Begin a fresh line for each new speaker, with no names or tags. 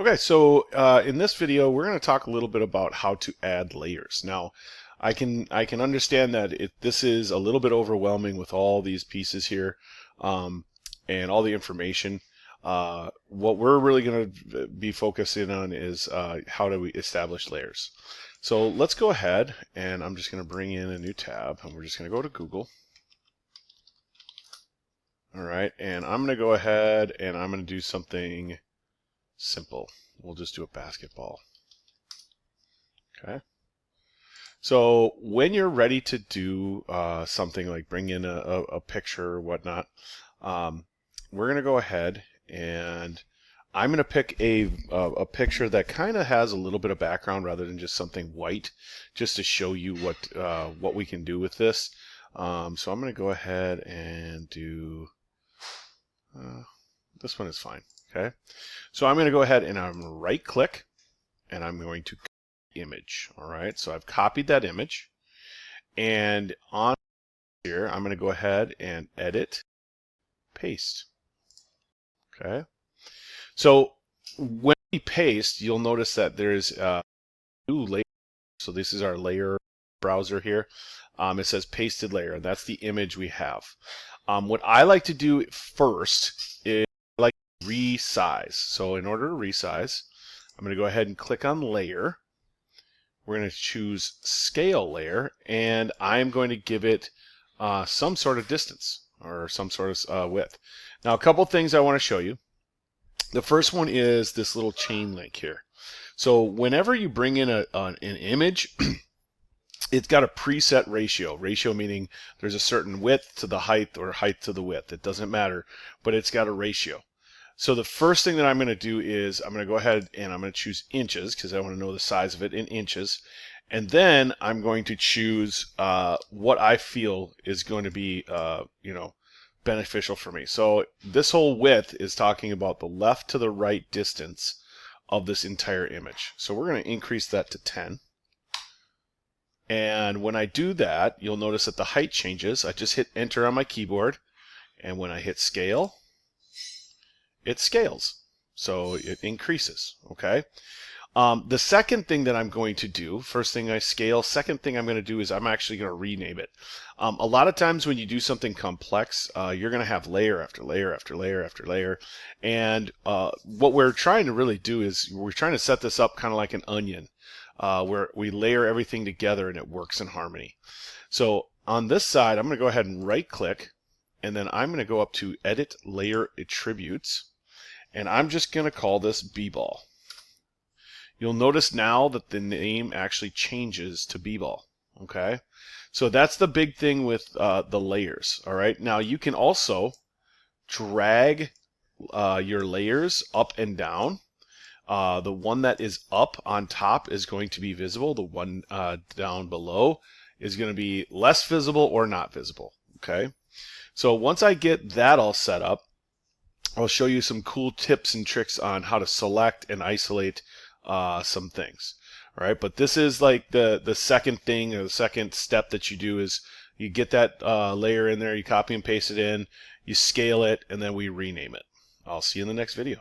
Okay, so in this video, we're going to talk a little bit about how to add layers. Now, I can understand that this is a little bit overwhelming with all these pieces here and all the information. What we're really going to be focusing on is how do we establish layers. So let's go ahead, and I'm just going to bring in a new tab, and we're just going to go to Google. All right, and I'm going to go ahead and I'm going to do something simple. We'll just do a basketball. Okay. So when you're ready to do something like bring in a picture or whatnot, we're going to go ahead and I'm going to pick a picture that kind of has a little bit of background rather than just something white, just to show you what we can do with this. So I'm going to go ahead and do this one is fine. Okay. So I'm going to go ahead and I'm going to right click and I'm going to image. All right. So I've copied that image, and on here I'm going to go ahead and edit, paste. Okay. So when we paste, you'll notice that there's a new layer. So this is our layer browser here. It says pasted layer, and that's the image we have. What I like to do first is I like to resize. So in order to resize, I'm going to go ahead and click on layer. We're going to choose scale layer, and I'm going to give it some sort of distance or some sort of width. Now, a couple things I want to show you. The first one is this little chain link here. So whenever you bring in an image, it's got a preset ratio. Ratio meaning there's a certain width to the height or height to the width. It doesn't matter, but it's got a ratio. So the first thing that I'm going to do is I'm going to go ahead and I'm going to choose inches because I want to know the size of it in inches. And then I'm going to choose what I feel is going to be, beneficial for me. So this whole width is talking about the left to the right distance of this entire image. So we're going to increase that to 10. And when I do that, you'll notice that the height changes. I just hit enter on my keyboard, and when I hit scale, it scales. So it increases. Okay. The second thing that I'm going to do, first thing I scale, second thing I'm going to do is I'm actually going to rename it. A lot of times when you do something complex, you're going to have layer after layer after layer after layer. And what we're trying to really do is we're trying to set this up kind of like an onion, where we layer everything together and it works in harmony. So on this side, I'm going to go ahead and right click, and then I'm going to go up to edit layer attributes, and I'm just going to call this b-ball. You'll notice now that the name actually changes to b-ball. Okay, so that's the big thing with the layers. All right, now you can also drag your layers up and down. The one that is up on top is going to be visible. The one down below is going to be less visible or not visible. Okay, so once I get that all set up, I'll show you some cool tips and tricks on how to select and isolate some things. All right, but this is like the second thing or the second step that you do is you get that layer in there, you copy and paste it in, you scale it, and then we rename it. I'll see you in the next video.